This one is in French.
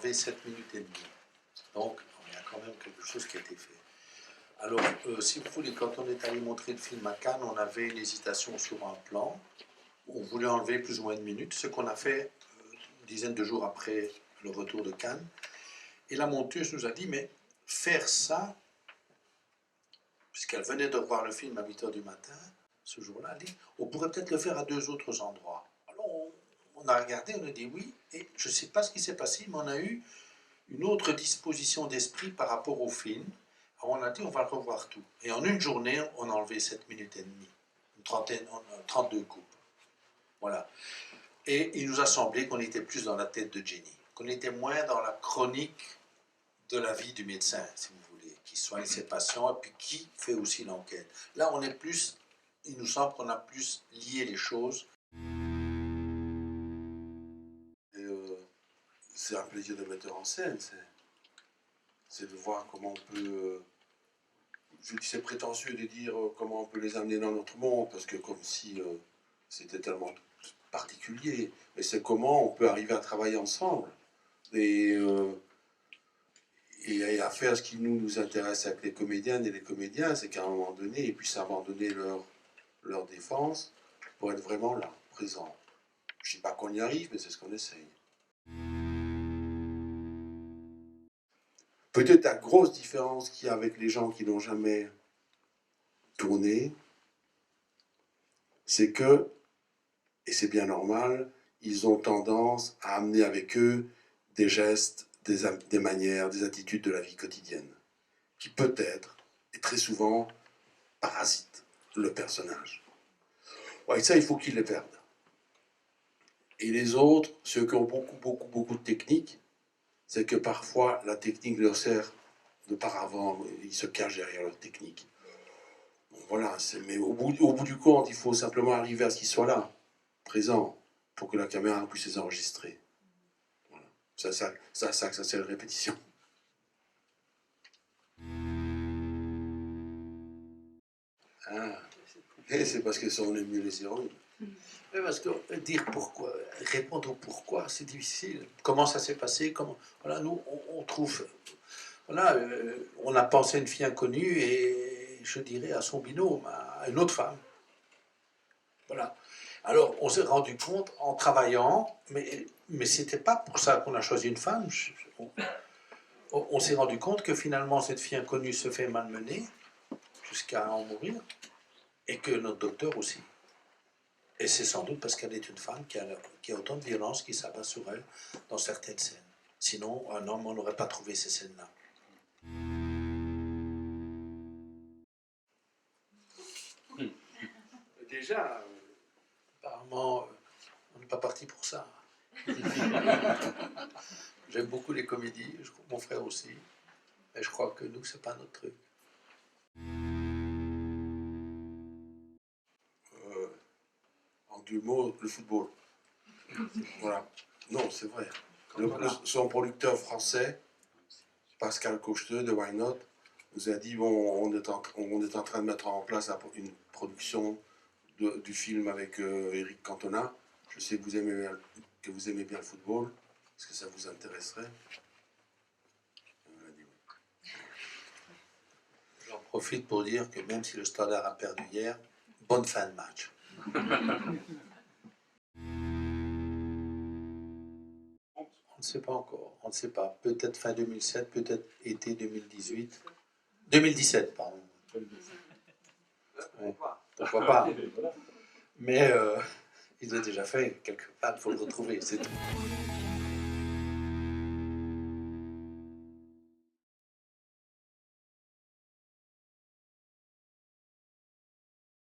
enlevé 7 minutes et demie. Donc, il y a quand même quelque chose qui a été fait. Alors, si vous voulez, quand on est allé montrer le film à Cannes, on avait une hésitation sur un plan. On voulait enlever plus ou moins une minute, ce qu'on a fait une dizaine de jours après le retour de Cannes. Et la monteuse nous a dit, mais faire ça, puisqu'elle venait de voir le film à 8 h du matin, ce jour-là, elle dit, on pourrait peut-être le faire à 2 autres endroits. Alors, on a regardé, on a dit oui, et je ne sais pas ce qui s'est passé, mais on a eu une autre disposition d'esprit par rapport au film. Alors, on a dit, on va revoir tout. Et en une journée, on a enlevé 7 minutes et demie, 32 coupes. Voilà. Et il nous a semblé qu'on était plus dans la tête de Jenny, qu'on était moins dans la chronique de la vie du médecin, si vous voulez, qui soigne ses patients et puis qui fait aussi l'enquête. Là, on est plus, il nous semble qu'on a plus lié les choses. C'est un plaisir de mettre en scène, c'est de voir comment on peut... je dis c'est prétentieux de dire comment on peut les amener dans notre monde, parce que comme si c'était tellement particulier, mais c'est comment on peut arriver à travailler ensemble et à faire ce qui nous intéresse avec les comédiennes et les comédiens, c'est qu'à un moment donné, ils puissent abandonner leur défense pour être vraiment là, présent. Je ne dis pas qu'on y arrive, mais c'est ce qu'on essaye. Peut-être la grosse différence qu'il y a avec les gens qui n'ont jamais tourné, c'est que, et c'est bien normal, ils ont tendance à amener avec eux des gestes, des manières, des attitudes de la vie quotidienne, qui peut-être, et très souvent, parasitent le personnage. Ouais, et ça, il faut qu'ils les perdent. Et les autres, ceux qui ont beaucoup de technique, c'est que parfois la technique leur sert de paravent, ils se cachent derrière leur technique. Bon, voilà, mais au bout du compte, il faut simplement arriver à ce qu'ils soient là, présents, pour que la caméra puisse les enregistrer. Voilà. Ça c'est la répétition. Ah, et c'est parce que ça, on aime mieux les héroïnes. Oui, parce que dire pourquoi, répondre au pourquoi, c'est difficile. Comment ça s'est passé, comment... Voilà, nous, on trouve... Voilà, on a pensé à une fille inconnue et je dirais à son binôme, à une autre femme. Voilà. Alors, on s'est rendu compte en travaillant, mais c'était pas pour ça qu'on a choisi une femme. On s'est rendu compte que finalement, cette fille inconnue se fait malmener jusqu'à en mourir et que notre docteur aussi. Et c'est sans doute parce qu'elle est une femme qui a autant de violence qui s'abat sur elle dans certaines scènes. Sinon, un homme, on n'aurait pas trouvé ces scènes-là. Déjà, apparemment, on n'est pas parti pour ça. J'aime beaucoup les comédies, mon frère aussi, mais je crois que nous, c'est pas notre truc. En deux mots, le football. Voilà. Non, c'est vrai. Son producteur français, Pascal Cocheteux de Why Not, nous a dit, bon, on est en train de mettre en place une production du film avec Eric Cantona. Je sais que vous aimez bien le football. Est-ce que ça vous intéresserait? J'en profite pour dire que même si le Standard a perdu hier, bonne fin de match. On ne sait pas encore, on ne sait pas. Peut-être fin 2007, peut-être été 2018. 2017, pardon. Ouais. Pourquoi pas. Mais il l'a déjà fait quelque part, il faut le retrouver, c'est tout.